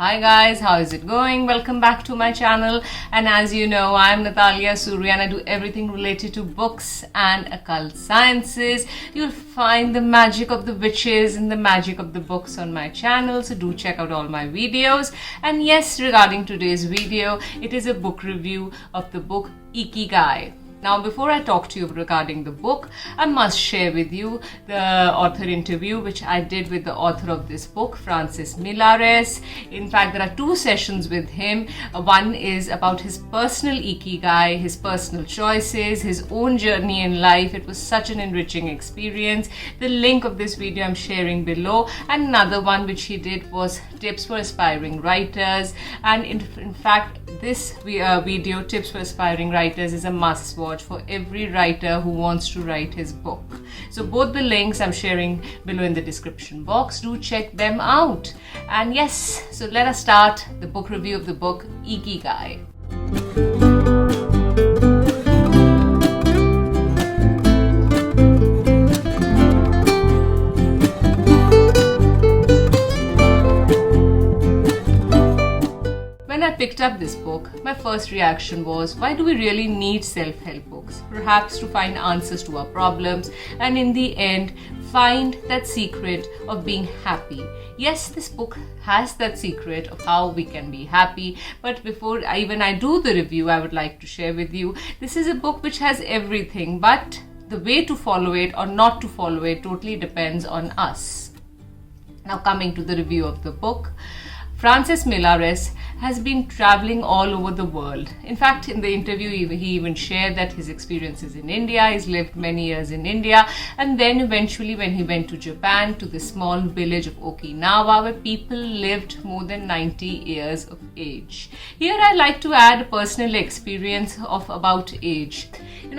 Hi guys, how is it going? Welcome back to my channel, and as you know, I'm Natalia Suri and I do everything related to books and occult sciences. You'll find the magic of the witches and the magic of the books on my channel, so do check out all my videos. And yes, regarding today's video, it is a book review of the book Ikigai. Now, before I talk to you regarding the book, I must share with you the author interview which I did with the author of this book, Francesc Millares. In fact, there are two sessions with him. One is about his personal ikigai, his personal choices, his own journey in life. It was such an enriching experience. The link of this video I'm sharing below. And another one which he did was tips for aspiring writers. And in fact, this video, Tips for Aspiring Writers, is a must watch for every writer who wants to write his book. So both the links I'm sharing below in the description box. Do check them out. And yes, so let us start the book review of the book Ikigai. When I picked up this book, my first reaction was, why do we really need self-help books? Perhaps to find answers to our problems and in the end, find that secret of being happy. Yes, this book has that secret of how we can be happy, but before I do the review, I would like to share with you, this is a book which has everything, but the way to follow it or not to follow it totally depends on us. Now, coming to the review of the book, Francesc Millares has been traveling all over the world. In fact, in the interview, he even shared that his experiences in India, he's lived many years in India, and then eventually when he went to Japan, to the small village of Okinawa, where people lived more than 90 years of age. Here I like to add a personal experience of about age.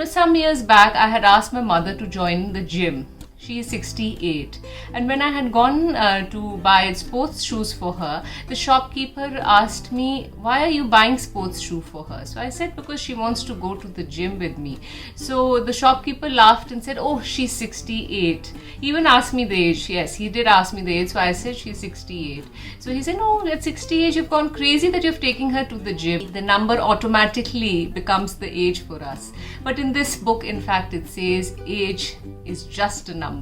Some years back, I had asked my mother to join the gym. She is 68, and when I had gone to buy sports shoes for her, the shopkeeper asked me, why are you buying sports shoe for her? So I said, because she wants to go to the gym with me. So the shopkeeper laughed and said, oh, she's 68. He even asked me the age. Yes, he did ask me the age, so I said she's 68. So he said, no, at 60 age you've gone crazy that you're taking her to the gym. The number automatically becomes the age for us. But in this book, in fact, it says age is just a number.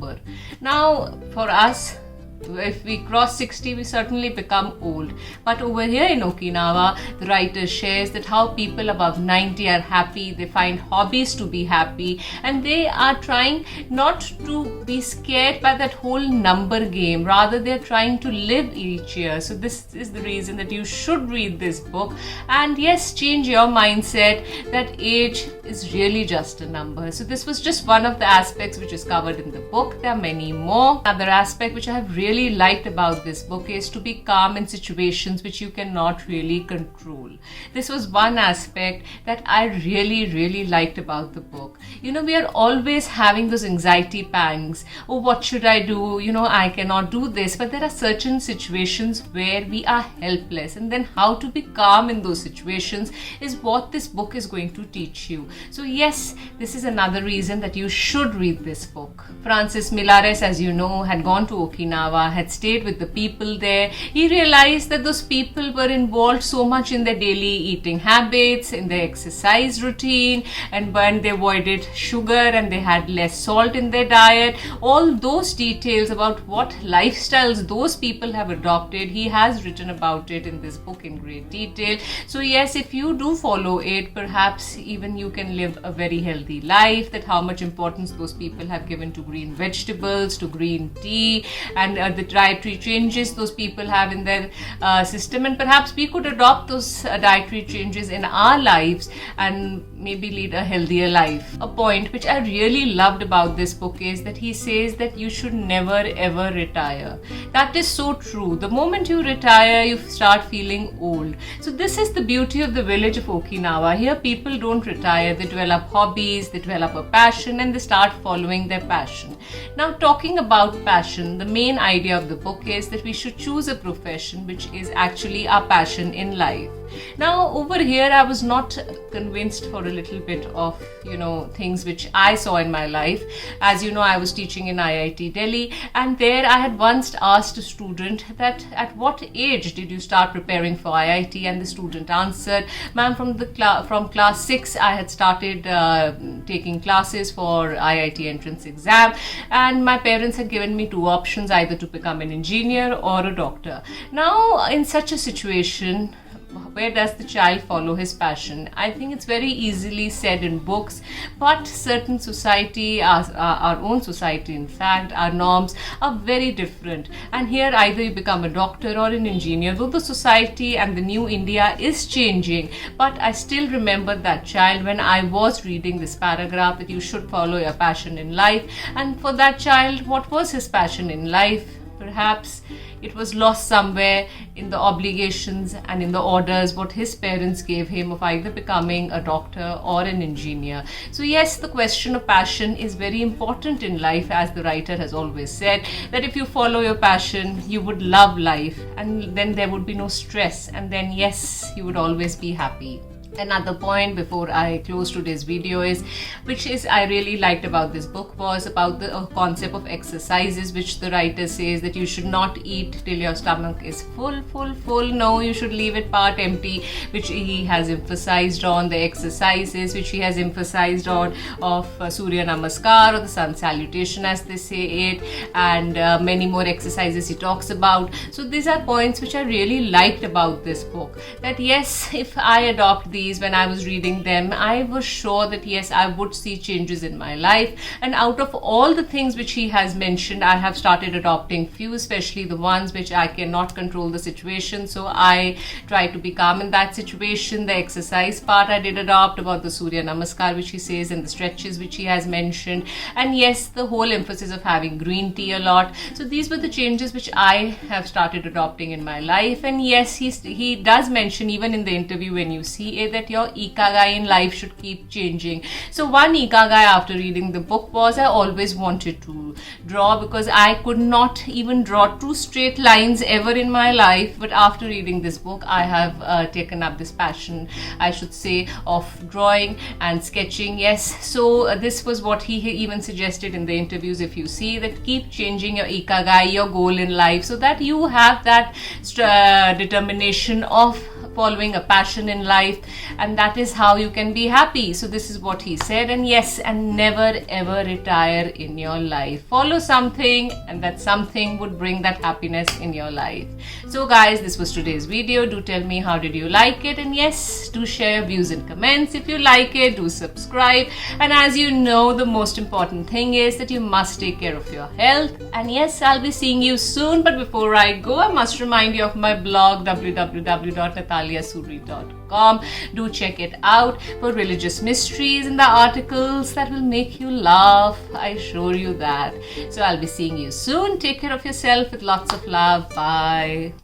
Now, for us, if we cross 60, we certainly become old. But over here in Okinawa, the writer shares that how people above 90 are happy, they find hobbies to be happy, and they are trying not to be scared by that whole number game. Rather, they're trying to live each year. So this is the reason that you should read this book. And yes, change your mindset that age is really just a number. So this was just one of the aspects which is covered in the book. There are many more. Another aspect which I have really liked about this book is to be calm in situations which you cannot really control. This was one aspect that I really liked about the book. We are always having those anxiety pangs. Oh, what should I do? I cannot do this. But there are certain situations where we are helpless, and then how to be calm in those situations is what this book is going to teach you. So yes, this is another reason that you should read this book. Francesc Millares, as you know, had gone to Okinawa, had stayed with the people there. He realized that those people were involved so much in their daily eating habits, in their exercise routine, and when they avoided sugar and they had less salt in their diet. All those details about what lifestyles those people have adopted, he has written about it in this book in great detail. So yes, if you do follow it, perhaps even you can live a very healthy life, that how much importance those people have given to green vegetables, to green tea, and the dietary changes those people have in their system, and perhaps we could adopt those dietary changes in our lives and maybe lead a healthier life. A point which I really loved about this book is that he says that you should never ever retire. That is so true. The moment you retire, you start feeling old. So this is the beauty of the village of Okinawa. Here people don't retire. They develop hobbies, they develop a passion, and they start following their passion. Now, talking about passion, the main idea of the book is that we should choose a profession which is actually our passion in life. Now over here I was not convinced for a little bit of things which I saw in my life. As you know, I was teaching in IIT Delhi, and there I had once asked a student that at what age did you start preparing for IIT, and the student answered, ma'am, from class 6 I had started taking classes for IIT entrance exam, and my parents had given me two options, either to become an engineer or a doctor. Now in such a situation, where does the child follow his passion? I think it's very easily said in books, but certain society, our own society in fact, our norms are very different. And here either you become a doctor or an engineer, though the society and the new India is changing. But I still remember that child when I was reading this paragraph that you should follow your passion in life. And for that child, what was his passion in life? Perhaps it was lost somewhere in the obligations and in the orders what his parents gave him of either becoming a doctor or an engineer. So yes, the question of passion is very important in life, as the writer has always said, that if you follow your passion, you would love life, and then there would be no stress, and then yes, you would always be happy. Another point before I close today's video which I really liked about this book, was about the concept of exercises, which the writer says that you should not eat till your stomach is full. No, you should leave it part empty, which he has emphasized on. The exercises which he has emphasized on of Surya Namaskar, or the sun salutation as they say it, and many more exercises he talks about. So these are points which I really liked about this book, that yes, if I adopt these when I was reading them, I was sure that yes, I would see changes in my life. And out of all the things which he has mentioned, I have started adopting few, especially the ones which I cannot control the situation, so I try to be calm in that situation. The exercise part I did adopt, about the Surya Namaskar which he says, and the stretches which he has mentioned, and yes, the whole emphasis of having green tea a lot. So these were the changes which I have started adopting in my life. And yes, he does mention even in the interview when you see it, that your Ikigai in life should keep changing. So one Ikigai after reading the book was, I always wanted to draw, because I could not even draw two straight lines ever in my life. But after reading this book, I have taken up this passion, I should say, of drawing and sketching. Yes, so this was what he even suggested in the interviews. If you see that, keep changing your Ikigai, your goal in life, so that you have that determination of following a passion in life, and that is how you can be happy. So this is what he said. And yes, and never ever retire in your life. Follow something, and that something would bring that happiness in your life. So guys, this was today's video. Do tell me how did you like it, and yes, do share your views and comments. If you like it, do subscribe. And as you know, the most important thing is that you must take care of your health. And yes, I'll be seeing you soon. But before I go, I must remind you of my blog, www.nataliasuri.com. Do check it out for religious mysteries and the articles that will make you laugh. I assure you that. So I'll be seeing you soon. Take care of yourself with lots of love. Bye.